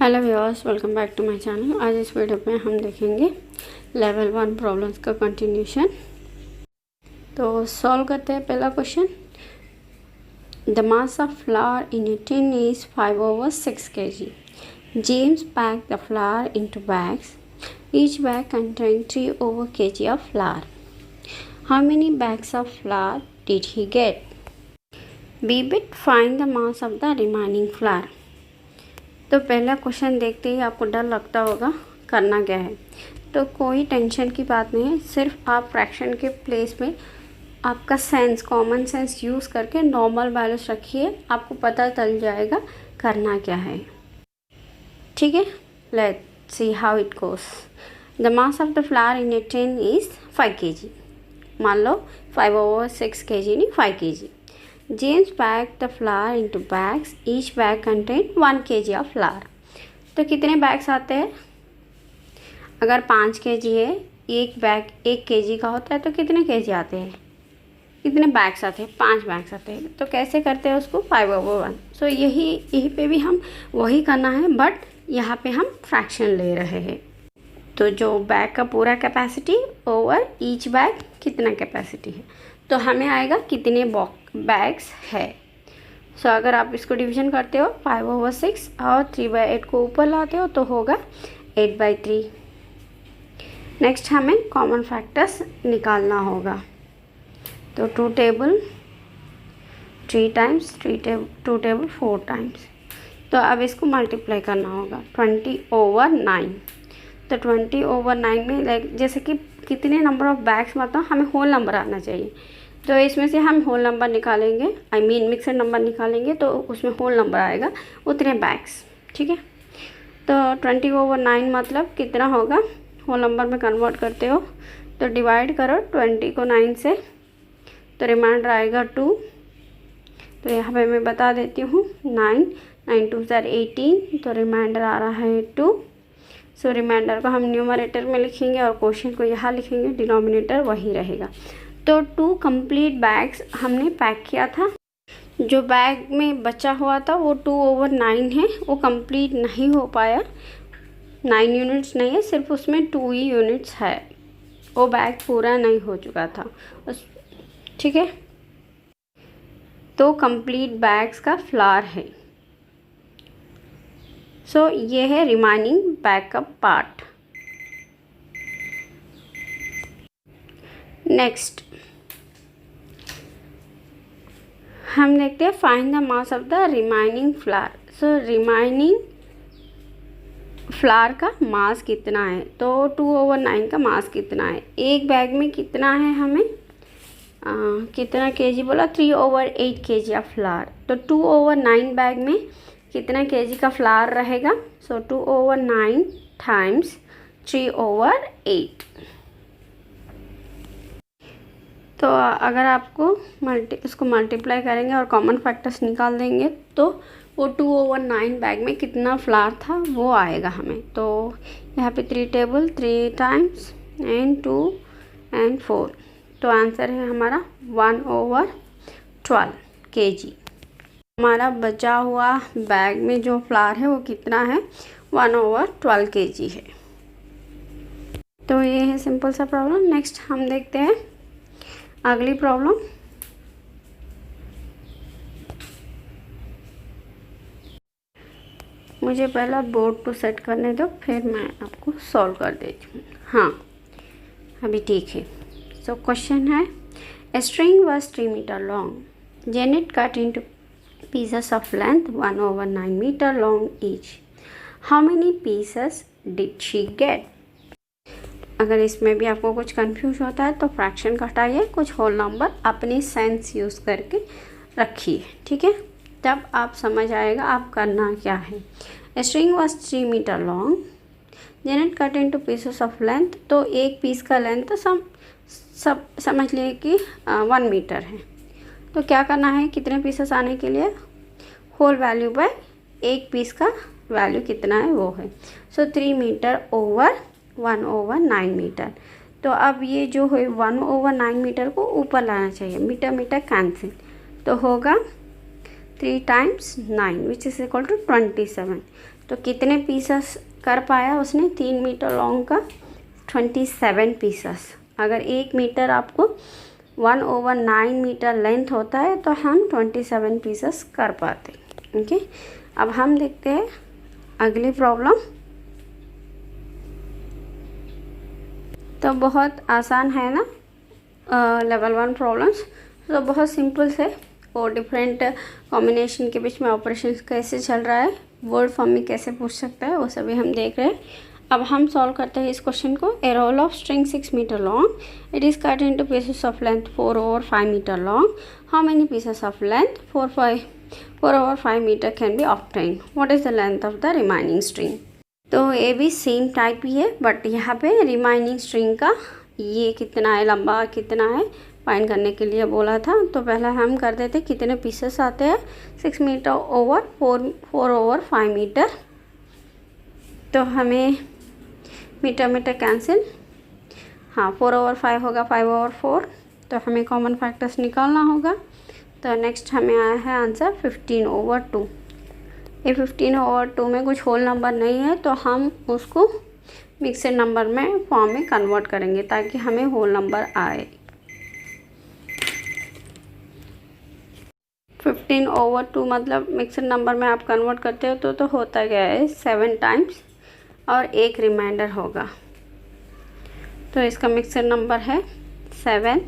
Hello viewers, welcome back to my channel. आज इस video में हम देखेंगे लेवल 1 प्रॉब्लम्स का कंटिन्यूशन। तो सॉल्व करते हैं पहला question. The mass of flour in a tin is 5/6 kg. James pack the flour into bags. Each bag contain 3/4 kg of flour. How many bags of flour did he get? B-bit find the mass of the remaining flour. तो पहला question देखते ही आपको डर लगता होगा करना क्या है। तो कोई टेंशन की बात नहीं है, सिर्फ आप फ्रैक्शन के प्लेस में आपका सेंस, कॉमन सेंस यूज़ करके नॉर्मल वैल्यूज रखिए, आपको पता चल जाएगा करना क्या है। ठीक है, let's see how it goes. The mass of the flower in a tin is 5 kg. मान लो 5/6 kg नहीं 5 kg. James packed the flour into bags. Each bag contained 1 kg of flour. तो कितने बैग्स आते हैं? अगर 5 kg है, एक bag 1 kg का होता है, तो कितने kg आते हैं? कितने बैग्स आते हैं? 5 बैग्स आते हैं। तो कैसे करते हैं उसको? 5/1. सो यही पे भी हम वही करना है, बट यहाँ पे हम फ्रैक्शन ले रहे हैं। तो जो बैग का पूरा कैपेसिटी ओवर ईच बैग कितना कैपेसिटी है, तो हमें आएगा कितने बैग्स है। सो अगर आप इसको डिवीजन करते हो 5/6 और 3/8 को ऊपर लाते हो तो होगा 8/3। नेक्स्ट हमें कॉमन फैक्टर्स निकालना होगा। तो 2 टेबल 3 टाइम्स, 2 टेबल 4 टाइम्स। तो अब इसको मल्टीप्लाई करना होगा 20/9। तो 20/9 में लाइक जैसे कि कितने नंबर ऑफ बैग्स, मतलब हमें होल नंबर आना चाहिए। तो इसमें से हम होल नंबर निकालेंगे, मिक्सड नंबर निकालेंगे, तो उसमें होल नंबर आएगा उतने बैग्स। ठीक है, तो 20/9 मतलब कितना होगा, होल नंबर में कन्वर्ट करते हो तो डिवाइड करो 20 को 9 से, तो रिमाइंडर आएगा 2। तो यहाँ पे मैं बता देती हूँ 9 2 18, तो रिमाइंडर आ रहा है 2। सो रिमाइंडर को हम न्यूमरेटर में लिखेंगे और क्वेश्चन को यहाँ लिखेंगे, डिनोमिनेटर वही रहेगा। तो 2 कंप्लीट बैग्स हमने पैक किया था। जो बैग में बचा हुआ था वो 2/9 है, वो कंप्लीट नहीं हो पाया। 9 यूनिट्स नहीं है, सिर्फ उसमें 2 ही यूनिट्स है, वो बैग पूरा नहीं हो चुका था। ठीक है, तो कंप्लीट बैग्स का फ्लावर है। सो ये है रिमाइनिंग बैग का पार्ट। नेक्स्ट हम देखते हैं find the mass of the remaining flower. So remaining flower का मास कितना है, तो 2/9 का मास कितना है, एक बैग में कितना है, हमें कितना केजी बोला, 3/8 kg ऑफ फ्लावर। तो 2/9 बैग में कितना केजी का फ्लावर रहेगा। सो 2/9 टाइम्स 3/8। तो अगर आपको इसको मल्टीप्लाई करेंगे और कॉमन फैक्टर्स निकाल देंगे तो वो 2/9 बैग में कितना फ्लावर था वो आएगा हमें। तो यहाँ पे 3 टेबल 3 टाइम्स एंड 2 एंड 4। तो आंसर है हमारा 1/12 kg। हमारा बचा हुआ बैग में जो फ्लावर है वो कितना है, 1/12 kg है। तो ये है सिंपल सा प्रॉब्लम। नेक्स्ट हम देखते हैं अगली प्रॉब्लम। मुझे पहला बोर्ड टू सेट करने दो, फिर मैं आपको सॉल्व कर देती हूँ। हाँ, अभी ठीक है। सो क्वेश्चन है, a string was 3 metre long. Janet cut into pieces of length 1/9 meter long each. How many pieces did she get? अगर इसमें भी आपको कुछ कंफ्यूज होता है तो फ्रैक्शन घटाइए, कुछ होल नंबर अपनी सेंस यूज़ करके रखिए। ठीक है, तब आप समझ आएगा आप करना क्या है। String was 3 metre long. Janet cut into pieces of length. तो एक पीस का लेंथ सब समझ लिए कि 1 मीटर है। तो क्या करना है, कितने पीसेस आने के लिए, होल वैल्यू बाय एक पीस का वैल्यू कितना है वो है। सो 3 मीटर ओवर 1/9 मीटर। तो अब ये जो है 1/9 मीटर को ऊपर लाना चाहिए, मीटर मीटर कैंसिल, तो होगा 3 times 9 which is equal to 27। तो कितने पीसेस कर पाया उसने 3 मीटर लॉन्ग का 27 पीसेस। अगर 1 मीटर आपको 1/9 मीटर लेंथ होता है तो हम 27 पीसेस कर पाते। ओके, अब हम देखते हैं अगली प्रॉब्लम। तो बहुत आसान है ना लेवल 1 प्रॉब्लम्स, तो बहुत सिंपल से और डिफरेंट कॉम्बिनेशन के बीच में ऑपरेशंस कैसे चल रहा है, वर्ड फॉर्म में कैसे पूछ सकता है, वो सभी हम देख रहे हैं। अब हम सॉल्व करते हैं इस क्वेश्चन को। A roll of string 6 metre long, it is cut into pieces of length 4/5 metre long. How many pieces of length 4/5 metre can be obtain? What is the length of the remaining string? तो ये भी same type ही है, but यहाँ पे remaining string का ये कितना है, लंबा कितना है, फाइंड करने के लिए बोला था। तो पहले हम कर देते कितने पीसेस आते हैं, 6 मीटर ओवर 4/5 मीटर। तो हमें मीटर मीटर कैंसिल, हाँ 4/5 होगा 5/4, तो हमें कॉमन फैक्टर्स निकालना होगा। तो नेक्स्ट हमें आया है आंसर 15/2। ये 15/2 में कुछ होल नंबर नहीं है, तो हम उसको मिक्सड नंबर में फॉर्म में कन्वर्ट करेंगे ताकि हमें होल नंबर आए। 15/2 मतलब मिक्सड नंबर में आप कन्वर्ट करते हो तो होता क्या है 7 टाइम्स और एक रिमाइंडर होगा। तो इसका मिक्सड नंबर है 7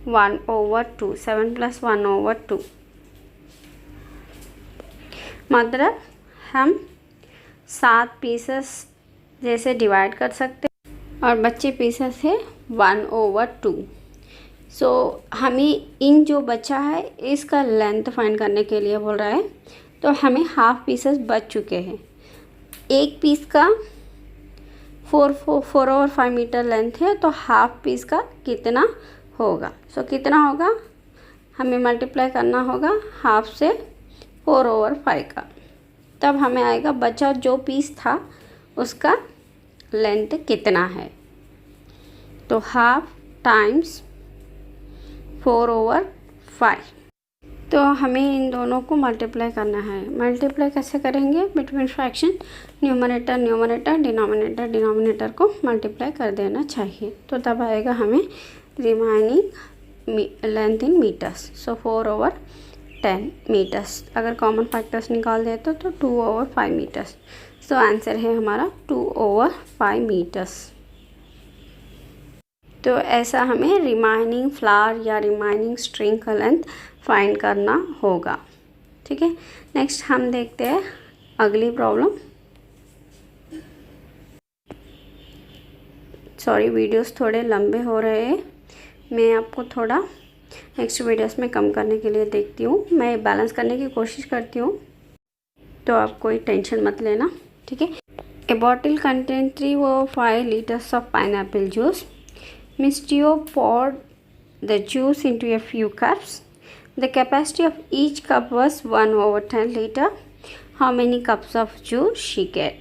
1/2, 7 + 1/2। मतलब हम 7 पीसेस जैसे डिवाइड कर सकते हैं और बच्चे पीसेस है 1/2। सो हमें इन जो बचा है इसका लेंथ फाइंड करने के लिए बोल रहा है। तो हमें हाफ पीसेस बच चुके हैं। एक पीस का 4/5 मीटर लेंथ है, तो हाफ पीस का कितना होगा? सो कितना होगा, हमें मल्टीप्लाई करना होगा हाफ से 4/5 का, तब हमें आएगा बचा जो पीस था उसका लेंथ कितना है। तो हाफ टाइम्स 4/5। तो हमें इन दोनों को मल्टीप्लाई करना है। मल्टीप्लाई कैसे करेंगे? Between fraction, numerator numerator, denominator denominator को मल्टीप्लाई कर देना चाहिए। तो तब आएगा हमें remaining length in metres. So 4/10 metres. अगर कॉमन फैक्टर्स निकाल देते तो 2/5 मीटर्स। सो आंसर है हमारा 2/5 मीटर्स। तो ऐसा हमें रिमाइनिंग फ्लावर या रिमाइनिंग स्ट्रिंग का लेंथ फाइंड करना होगा। ठीक है, नेक्स्ट हम देखते हैं अगली प्रॉब्लम। सॉरी, वीडियोस थोड़े लंबे हो रहे हैं, मैं आपको थोड़ा नेक्स्ट वीडियोस में कम करने के लिए देखती हूँ। मैं बैलेंस करने की कोशिश करती हूँ, तो आप कोई टेंशन मत लेना। ठीक है। A bottle contain 3/5 liters of pineapple juice. Miss Teo poured the juice into a few cups. The capacity of each cup was 1/10 liter. How many cups of juice she get?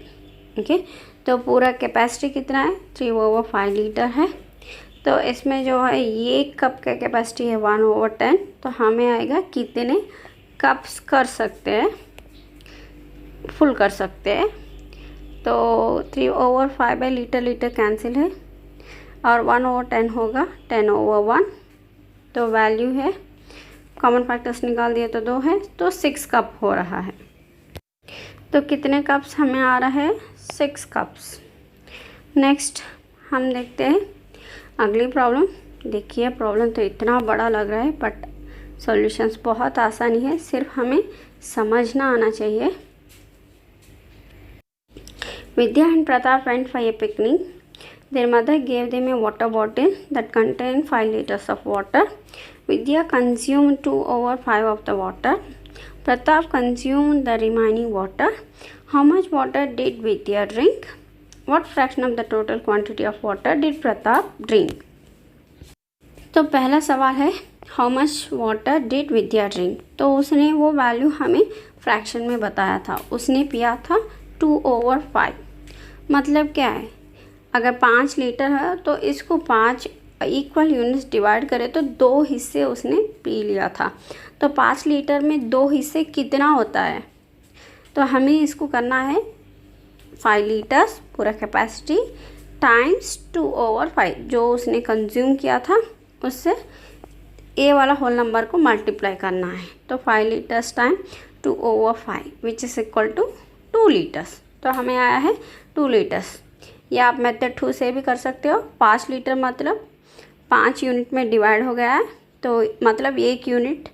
Okay, तो पूरा capacity कितना है 3/5 litre है। तो इसमें जो है ये कप का कैपेसिटी है 1/10, तो हमें आएगा कितने कप्स कर सकते हैं, फुल कर सकते हैं। तो 3/5 लीटर लीटर कैंसिल है और 1/10 होगा 10/1। तो वैल्यू है, कॉमन फैक्टर्स निकाल दिए तो 2 है, तो 6 कप हो रहा है। तो कितने कप्स हमें आ रहा है 6 कप्स। नेक्स्ट हम देखते हैं अगली प्रॉब्लम। देखिए प्रॉब्लम तो इतना बड़ा लग रहा है, बट सॉल्यूशंस बहुत आसानी है, सिर्फ हमें समझना आना चाहिए। Vidya and Pratap went for a picnic. Their mother gave them a water bottle that contained 5 liters of water. Vidya consumed 2/5 of the water. Pratap consumed the remaining water. How much water did Vidya drink? What fraction of the total quantity of water did Pratap drink? तो पहला सवाल है how much water did Vidya drink. तो उसने वो value हमें fraction में बताया था, उसने पिया था 2/5। मतलब क्या है, अगर 5 लीटर है तो इसको 5 इक्वल यूनिट्स डिवाइड करें तो 2 हिस्से उसने पी लिया था। तो 5 लीटर में 2 हिस्से कितना होता है, तो हमें इसको करना है 5 लीटर्स पूरा कैपेसिटी टाइम्स 2/5 जो उसने कंज्यूम किया था उससे ए वाला होल नंबर को मल्टीप्लाई करना है। तो 5 litres time 2/5 which is equal to 2 litres. तो हमें आया है 2 लीटर्स। या आप मेथड 2 से भी कर सकते हो। 5 लीटर मतलब 5 यूनिट में डिवाइड हो गया है, तो मतलब 1 यूनिट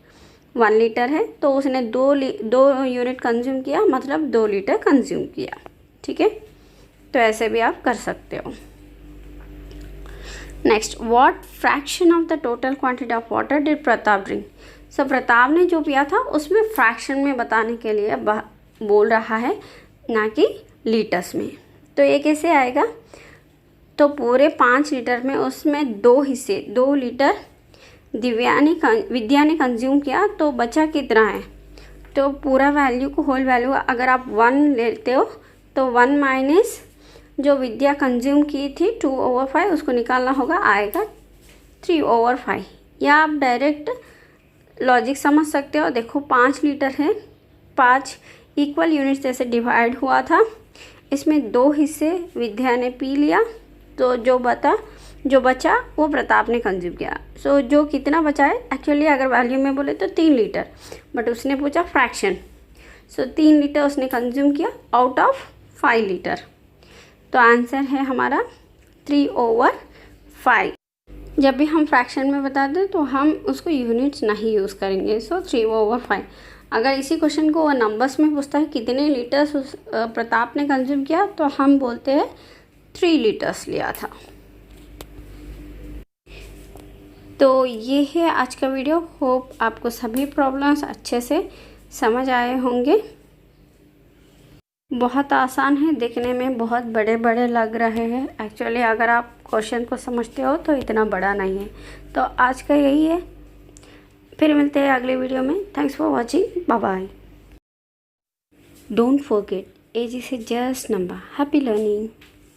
1 लीटर है, तो उसने 2 यूनिट कंज्यूम किया, मतलब 2 लीटर कंज्यूम किया। ठीक है, तो ऐसे भी आप कर सकते हो। Next, what fraction of the total quantity of water did Pratap drink. So Pratap ने जो पिया था उसमें फ्रैक्शन में बताने के लिए बोल रहा है, ना कि लीटर्स में। तो ये कैसे आएगा, तो पूरे 5 लीटर में उसमें 2 हिस्से 2 लीटर विद्या ने कंज्यूम किया, तो बचा कितना है। तो पूरा वैल्यू को होल वैल्यू अगर आप 1 लेते हो तो 1 माइनस जो विद्या कंज्यूम की थी 2/5 उसको निकालना होगा, आएगा 3/5। या आप डायरेक्ट लॉजिक समझ सकते हो। देखो 5 लीटर है, 5 इक्वल यूनिट जैसे डिवाइड हुआ था, इसमें 2 हिस्से विद्या ने पी लिया, तो जो बचा वो प्रताप ने कंज्यूम किया। सो जो कितना बचा है, एक्चुअली अगर वैल्यू में बोले तो 3 लीटर, बट उसने पूछा फ्रैक्शन। सो 3 लीटर उसने कंज्यूम किया आउट ऑफ 5 लीटर। तो आंसर है हमारा 3/5। जब भी हम फ्रैक्शन में बता दें तो हम उसको यूनिट्स नहीं यूज़ करेंगे। सो 3/5। अगर इसी क्वेश्चन को वो नंबर्स में पूछता है कितने लीटर्स प्रताप ने कंज्यूम किया, तो हम बोलते हैं 3 लीटर्स लिया था। तो ये है आज का वीडियो। होप आपको सभी प्रॉब्लम्स अच्छे से समझ आए होंगे। बहुत आसान है, देखने में बहुत बड़े बड़े लग रहे हैं, एक्चुअली अगर आप क्वेश्चन को समझते हो तो इतना बड़ा नहीं है। तो आज का यही है, फिर मिलते हैं अगले वीडियो में। Thanks for watching, bye bye. Don't forget, age is just number. Happy learning.